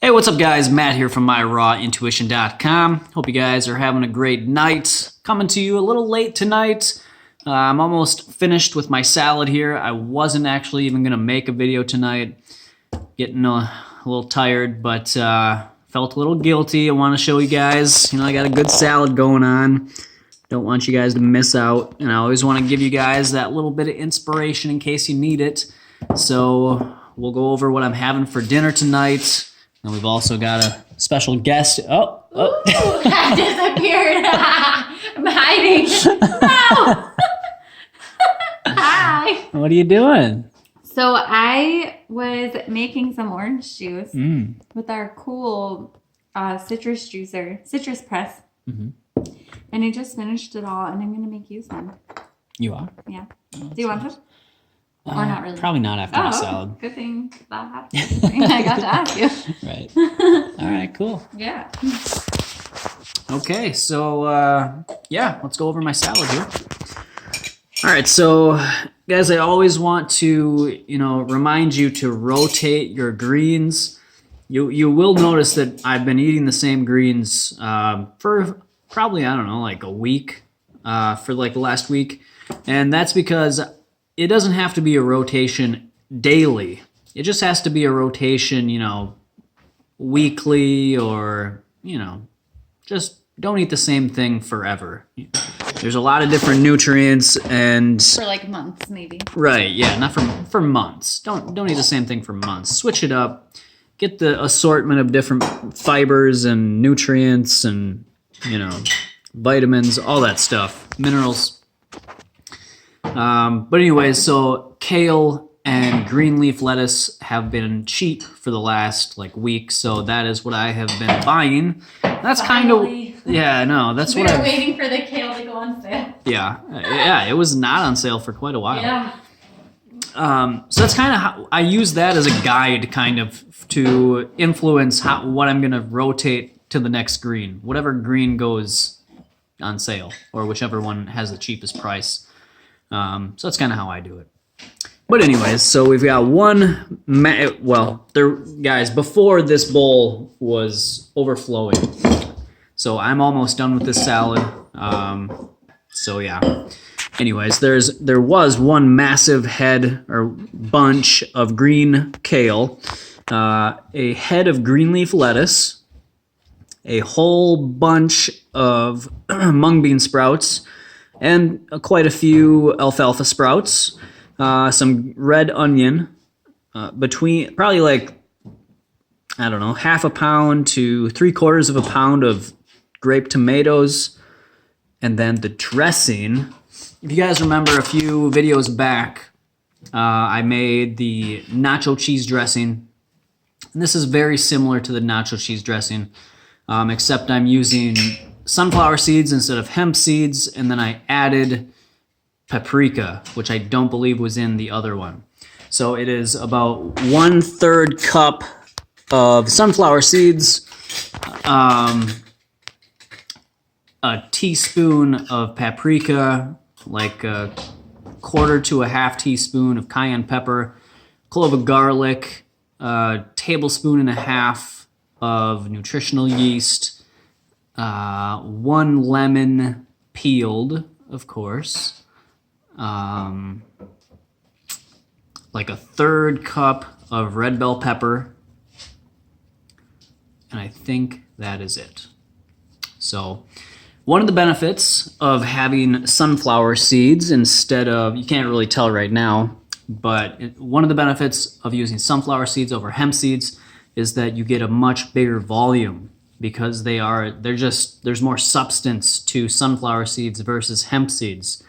Hey, what's up guys? Matt here from myrawintuition.com. Hope you guys are having a great night. Coming to you a little late tonight. I'm almost finished with my salad here. I wasn't actually even going to make a video tonight. Getting a little tired, but felt a little guilty. I want to show you guys, I got a good salad going on. Don't want you guys to miss out. And I always want to give you guys that little bit of inspiration in case you need it. So we'll go over what I'm having for dinner tonight. And we've also got a special guest. Oh. Ooh, I disappeared. I'm hiding. No. Hi. What are you doing? So I was making some orange juice with our cool citrus press. Mm-hmm. And I just finished it all, and I'm going to make you some. You are? Yeah. Do you want some? Or not really? Probably not after the salad. Good thing that happened. I got to ask you. Right. All right, cool. Yeah. Okay, so let's go over my salad here. All right, so guys, I always want to, remind you to rotate your greens. You will notice that I've been eating the same greens for probably, like a week, for like the last week. And that's because it doesn't have to be a rotation daily. It just has to be a rotation, weekly or, just don't eat the same thing forever. There's a lot of different nutrients and... For like months, maybe. Right, yeah, not for months. Don't eat the same thing for months. Switch it up. Get the assortment of different fibers and nutrients and, vitamins, all that stuff. Minerals. But anyways, so kale and green leaf lettuce have been cheap for the last week, so that is what I have been buying. That's kind of that's we what were waiting for the kale to go on sale. Yeah, it was not on sale for quite a while. Yeah. So that's kind of how I use that as a guide, kind of to influence what I'm gonna rotate to the next green, whatever green goes on sale, or whichever one has the cheapest price. So that's kind of how I do it. But anyways, so we've got guys, before this bowl was overflowing. So I'm almost done with this salad. So yeah. Anyways, there was one massive head or bunch of green kale, a head of green leaf lettuce, a whole bunch of mung bean sprouts, and quite a few alfalfa sprouts, some red onion, between probably half a pound to 3/4 of a pound of grape tomatoes, and then the dressing. If you guys remember a few videos back, I made the nacho cheese dressing, and this is very similar to the nacho cheese dressing, except I'm using sunflower seeds instead of hemp seeds, and then I added paprika, which I don't believe was in the other one. So it is about 1/3 cup of sunflower seeds, a teaspoon of paprika, like a 1/4 to a 1/2 teaspoon of cayenne pepper, clove of garlic, a 1.5 tablespoons of nutritional yeast, 1 lemon peeled, of course, like a 1/3 cup of red bell pepper, and I think that is it. So one of the benefits of having sunflower seeds instead of, you can't really tell right now, but one of the benefits of using sunflower seeds over hemp seeds is that you get a much bigger volume, because there's more substance to sunflower seeds versus hemp seeds.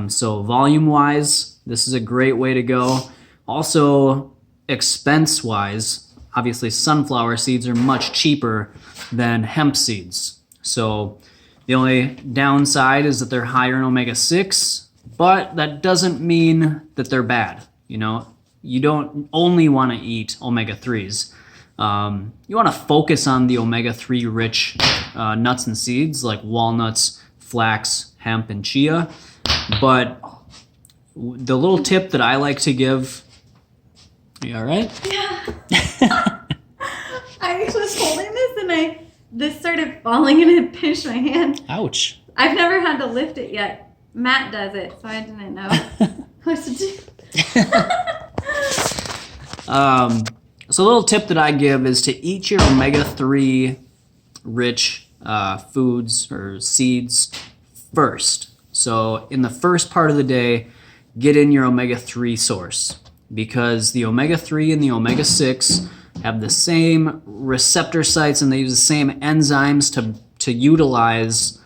So volume-wise, this is a great way to go. Also, expense-wise, obviously sunflower seeds are much cheaper than hemp seeds. So the only downside is that they're higher in omega-6, but that doesn't mean that they're bad. You don't only want to eat omega-3s. You want to focus on the omega-3 rich nuts and seeds like walnuts, flax, hemp, and chia. But the little tip that I like to give... Are you all right? Yeah. I then this started falling and it pinched my hand. Ouch. I've never had to lift it yet. Matt does it, so I didn't know what to do. So a little tip that I give is to eat your omega-3 rich foods or seeds first. So in the first part of the day, get in your omega-3 source, because the omega-3 and the omega-6 have the same receptor sites and they use the same enzymes to utilize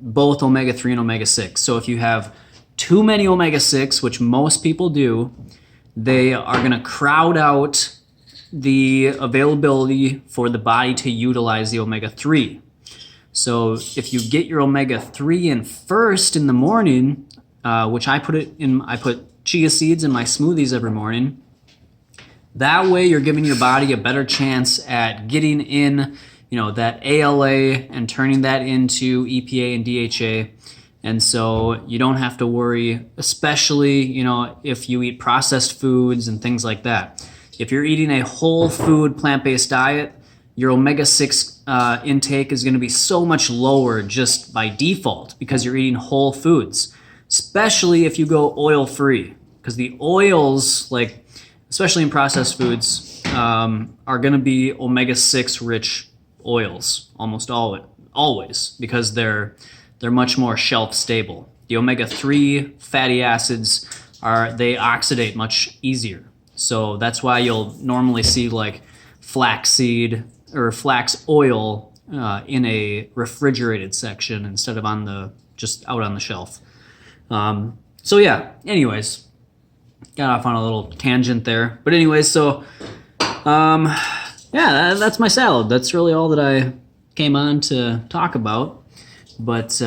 both omega-3 and omega-6. So if you have too many omega-6, which most people do, they are going to crowd out the availability for the body to utilize the omega-3. So if you get your omega-3 in first in the morning, which I put chia seeds in my smoothies every morning. That way you're giving your body a better chance at getting in, that ALA and turning that into EPA and DHA. And so you don't have to worry, especially, if you eat processed foods and things like that. If you're eating a whole food plant-based diet, your omega-6 intake is going to be so much lower just by default because you're eating whole foods, especially if you go oil-free, because the oils, especially in processed foods, are going to be omega-6 rich oils almost always because they're much more shelf stable. The omega-3 fatty acids they oxidate much easier. So that's why you'll normally see flaxseed or flax oil in a refrigerated section instead of just out on the shelf. So yeah, anyways, got off on a little tangent there. But anyways, so that's my salad. That's really all that I came on to talk about. But do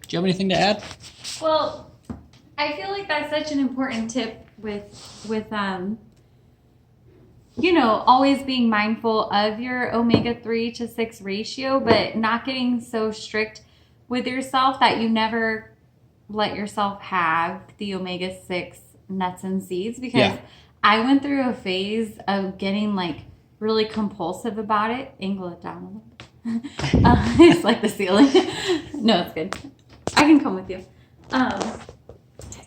you have anything to add? Well, I feel like that's such an important tip with always being mindful of your omega-3 to 6 ratio, but not getting so strict with yourself that you never let yourself have the omega-6 nuts and seeds, because I went through a phase of getting really compulsive about it. Angle it down a little bit. It's like the ceiling. No, it's good. I can come with you.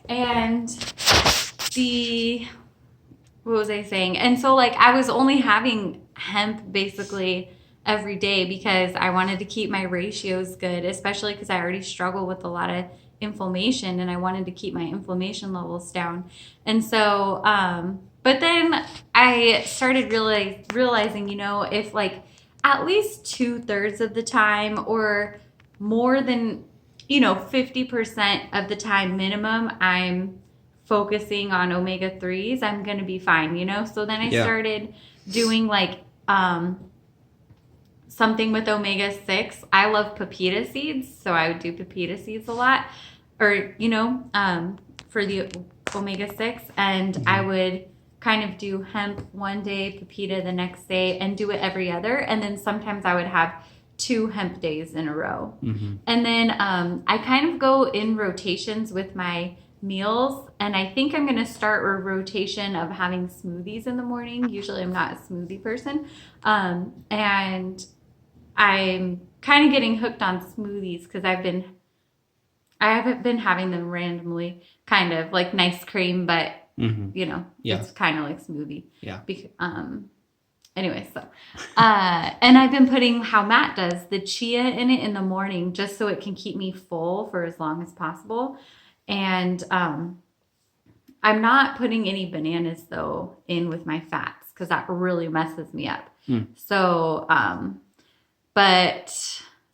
And what was I saying? And so I was only having hemp basically every day because I wanted to keep my ratios good, especially because I already struggle with a lot of inflammation and I wanted to keep my inflammation levels down. And so, but then I started realizing, if at least 2/3 of the time or more than, 50% of the time minimum, I'm focusing on omega-3s, I'm going to be fine, So then I started doing something with omega-6. I love pepita seeds, so I would do pepita seeds a lot, or, for the omega-6. And I would kind of do hemp one day, pepita the next day, and do it every other. And then sometimes I would have 2 hemp days in a row. Mm-hmm. And then I kind of go in rotations with my meals, and I think I'm going to start a rotation of having smoothies in the morning. Usually I'm not a smoothie person, and I'm kind of getting hooked on smoothies because I haven't been having them randomly, kind of like nice cream, but it's kind of like smoothie. Anyway, so and I've been putting, how Matt does, the chia in it in the morning just so it can keep me full for as long as possible. And I'm not putting any bananas though in with my fats because that really messes me up. So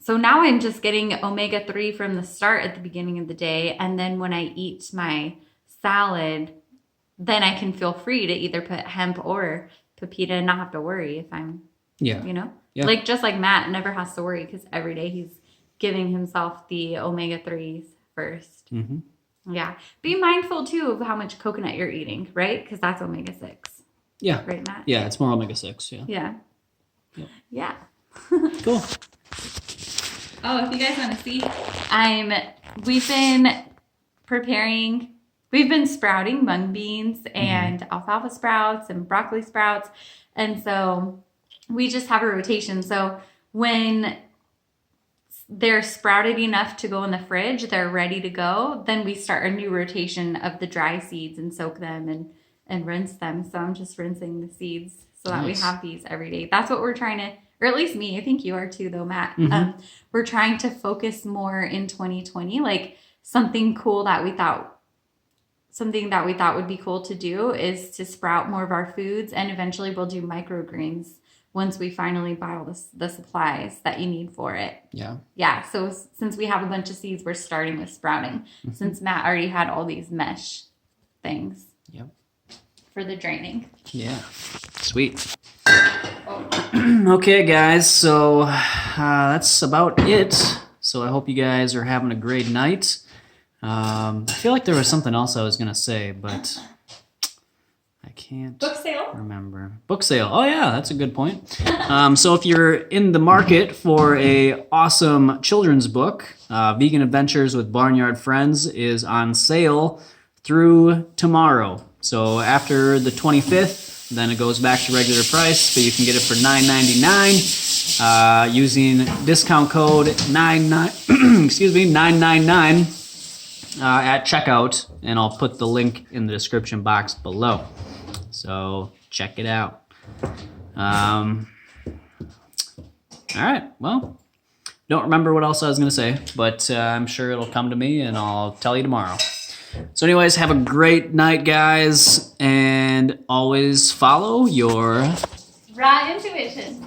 so now I'm just getting omega-3 from the start at the beginning of the day, and then when I eat my salad, then I can feel free to either put hemp or pepita and not have to worry if I'm just like Matt never has to worry because every day he's giving himself the omega-3s first. Be mindful too of how much coconut you're eating, right? Because that's omega-6. Right, Matt? It's more omega-6. Yeah. Cool. Oh, if you guys want to see, we've been sprouting mung beans and alfalfa sprouts and broccoli sprouts. And so we just have a rotation. So when they're sprouted enough to go in the fridge, they're ready to go, then we start a new rotation of the dry seeds and soak them and rinse them. So I'm just rinsing the seeds so that we have these every day. That's what we're trying to, or at least me, I think you are too though, Matt. We're trying to focus more in 2020, like something that we thought would be cool to do is to sprout more of our foods, and eventually we'll do microgreens once we finally buy all the supplies that you need for it. Yeah. So since we have a bunch of seeds, we're starting with sprouting. Since Matt already had all these mesh things. For the draining. Yeah. Sweet. Okay, guys. So that's about it. So I hope you guys are having a great night. I feel like there was something else I was going to say, but I can't remember. Book sale. Oh, yeah, that's a good point. So if you're in the market for a awesome children's book, Vegan Adventures with Barnyard Friends is on sale through tomorrow. So after the 25th, then it goes back to regular price, but you can get it for $9.99 using discount code 999 at checkout, and I'll put the link in the description box below. So check it out. All right, well, don't remember what else I was going to say, but I'm sure it'll come to me, and I'll tell you tomorrow. So anyways, have a great night, guys, and always follow your raw intuition.